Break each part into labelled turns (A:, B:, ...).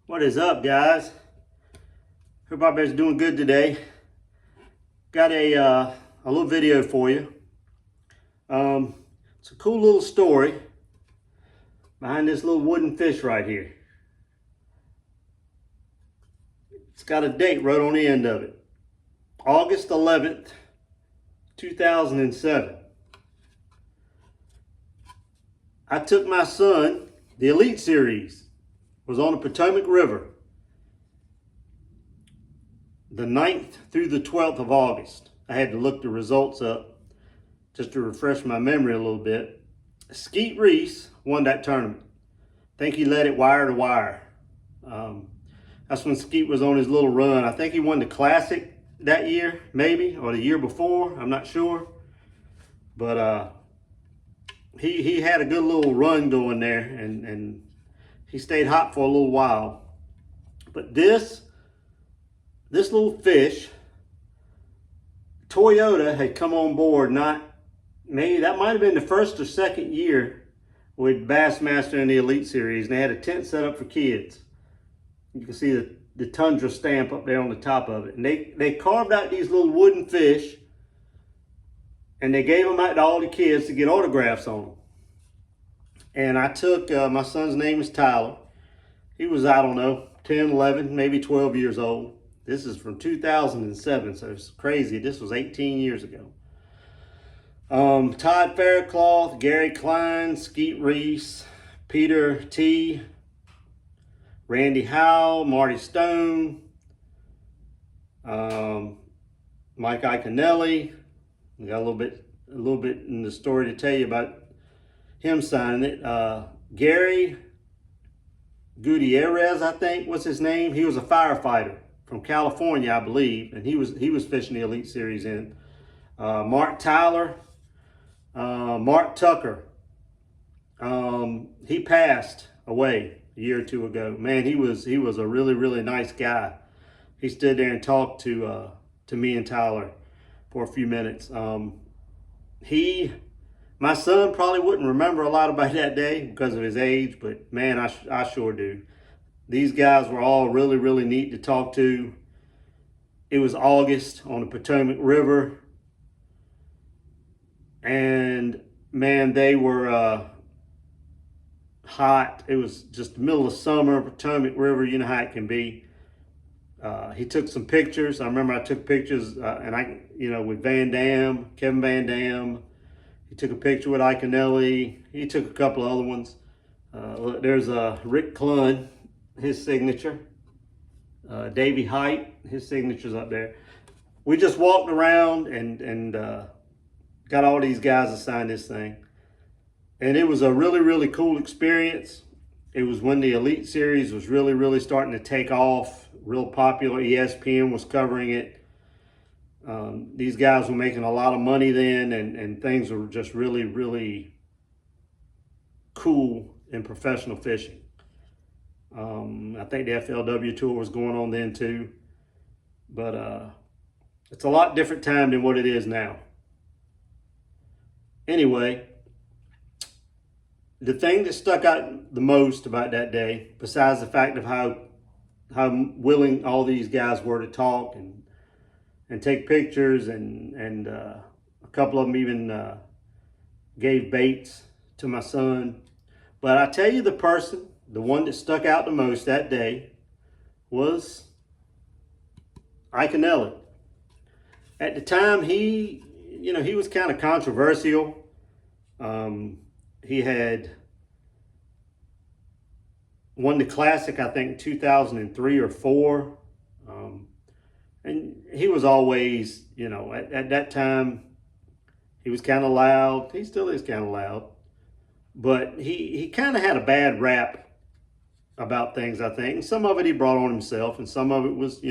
A: What is up, guys? Hope everybody's doing good today. Got a little video for you. It's a cool little story behind this little wooden fish right here. It's got a date right on the end of it. August 11th, 2007. I took my son, the Elite Series was on the Potomac River the 9th through the 12th of August. I had to look the results up just to refresh my memory a little bit. Skeet Reese won that tournament. I think he led it wire to wire. That's when Skeet was on his little run. I think he won the Classic that year, maybe, or the year before. I'm not sure. But he had a good little run going there, and he stayed hot for a little while. But this little fish, Toyota had come on board, maybe that might have been the first or second year with Bassmaster in the Elite Series, and they had a tent set up for kids. You can see the Tundra stamp up there on the top of it. And they carved out these little wooden fish, and they gave them out to all the kids to get autographs on them. And I took, my son's name is Tyler. He was, I don't know, 10, 11, maybe 12 years old. This is from 2007, so it's crazy. This was 18 years ago. Todd Faircloth, Gary Klein, Skeet Reese, Peter T., Randy Howell, Marty Stone, Mike Iaconelli. We got a little bit in the story to tell you about him signing it. Gary Gutierrez, I think was his name. He was a firefighter from California, I believe, and he was fishing the Elite Series in. Mark Tyler, Mark Tucker. He passed away a year or two ago. Man, he was a really nice guy. He stood there and talked to me and Tyler for a few minutes. My son probably wouldn't remember a lot about that day because of his age, but man, I sure do. These guys were all really neat to talk to. It was August on the Potomac River, and man, they were hot. It was just the middle of summer, Potomac River, you know how it can be. He took some pictures. I remember I took pictures, with Kevin Van Dam. He took a picture with Iaconelli. He took a couple of other ones. There's Rick Clunn, his signature. Davey Height, his signature's up there. We just walked around and got all these guys to sign this thing. And it was a really cool experience. It was when the Elite Series was really starting to take off, real popular. ESPN was covering it. These guys were making a lot of money then, and things were just really cool in professional fishing. I think the FLW tour was going on then too, but it's a lot different time than what it is now. Anyway, the thing that stuck out the most about that day, besides the fact of how willing all these guys were to talk and take pictures, and a couple of them even gave baits to my son. But I tell you, the one that stuck out the most that day was Iaconelli. At the time, he was kind of controversial. He had won the Classic, I think, 2003 or 4. And he was always, at that time, he was kind of loud. He still is kind of loud. But he kind of had a bad rap about things, I think. And some of it he brought on himself, and some of it was,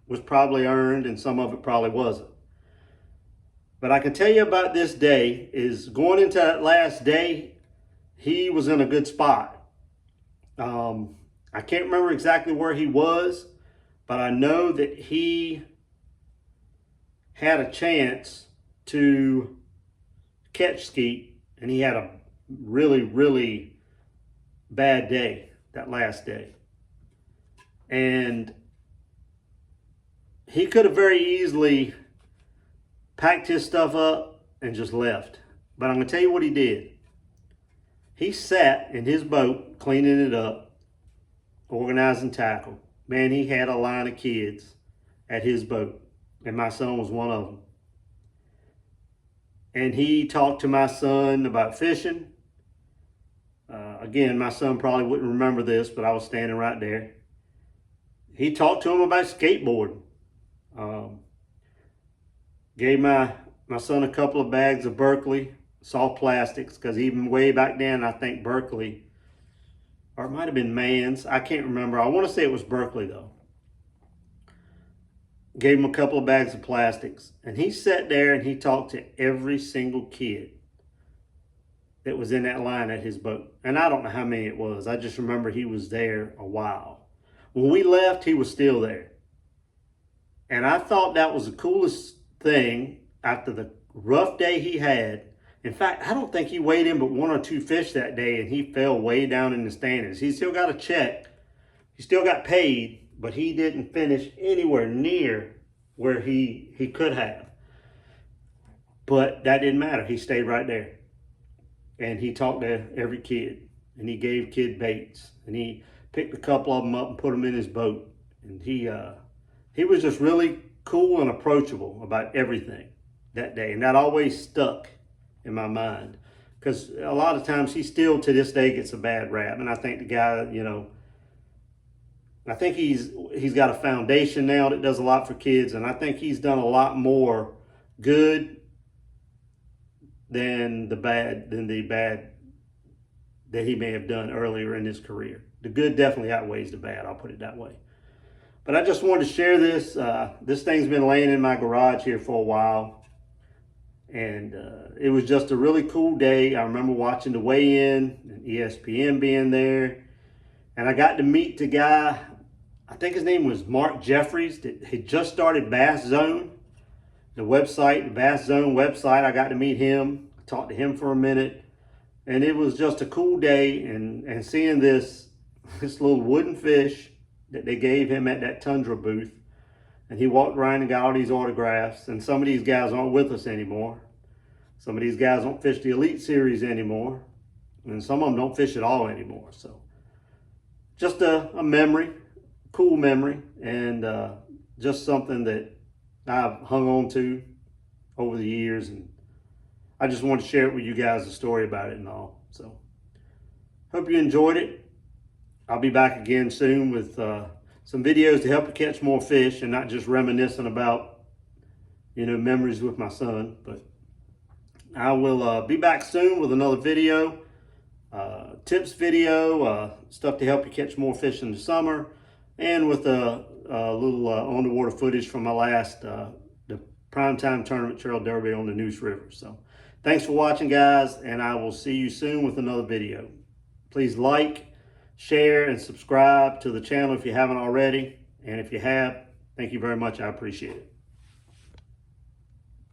A: was probably earned, and some of it probably wasn't. But I can tell you about this day is going into that last day, he was in a good spot. I can't remember exactly where he was, but I know that he had a chance to catch Skeet, and he had a really bad day that last day. And he could have very easily packed his stuff up and just left. But I'm going to tell you what he did. He sat in his boat, cleaning it up, organizing tackle. Man, he had a line of kids at his boat, and my son was one of them. And he talked to my son about fishing. Again, my son probably wouldn't remember this, but I was standing right there. He talked to him about skateboarding. Gave my son a couple of bags of Berkeley soft plastics, because even way back then, I think Berkeley, or it might have been Mann's, I can't remember. I want to say it was Berkeley though. Gave him a couple of bags of plastics, and he sat there and he talked to every single kid that was in that line at his boat. And I don't know how many it was. I just remember he was there a while. When we left, he was still there. And I thought that was the coolest thing after the rough day he had. In fact, I don't think he weighed in but 1 or 2 fish that day, and he fell way down in the standings. He still got a check. He still got paid, but he didn't finish anywhere near where he could have. But that didn't matter. He stayed right there. And he talked to every kid, and he gave kid baits, and he picked a couple of them up and put them in his boat. And he was just really cool and approachable about everything that day. And that always stuck in my mind, because a lot of times he still to this day gets a bad rap. And I think the guy, you know, I think he's got a foundation now that does a lot for kids, and I think he's done a lot more good than the bad that he may have done earlier in his career. The good definitely outweighs the bad, I'll put it that way. But I just wanted to share this. This thing's been laying in my garage here for a while, and it was just a really cool day. I remember watching the weigh-in and ESPN being there, and I got to meet the guy. I think his name was Mark Jeffries, that had just started Bass Zone, the website, the Bass Zone website. I got to meet him, talked to him for a minute, and it was just a cool day. And seeing this little wooden fish that they gave him at that Tundra booth, and he walked around and got all these autographs. And some of these guys aren't with us anymore. Some of these guys don't fish the Elite Series anymore, and some of them don't fish at all anymore. So just a memory, cool memory, and just something that I've hung on to over the years, and I just wanted to share it with you guys, the story about it and all. So hope you enjoyed it. I'll be back again soon with some videos to help you catch more fish, and not just reminiscing about, you know, memories with my son. But I will be back soon with another video, tips video, stuff to help you catch more fish in the summer, and with a little on the water footage from my last the Primetime Tournament Trail Derby on the Neuse River. So thanks for watching, guys, and I will see you soon with another video. Please like, share, and subscribe to the channel if you haven't already. And if you have, thank you very much. I appreciate it.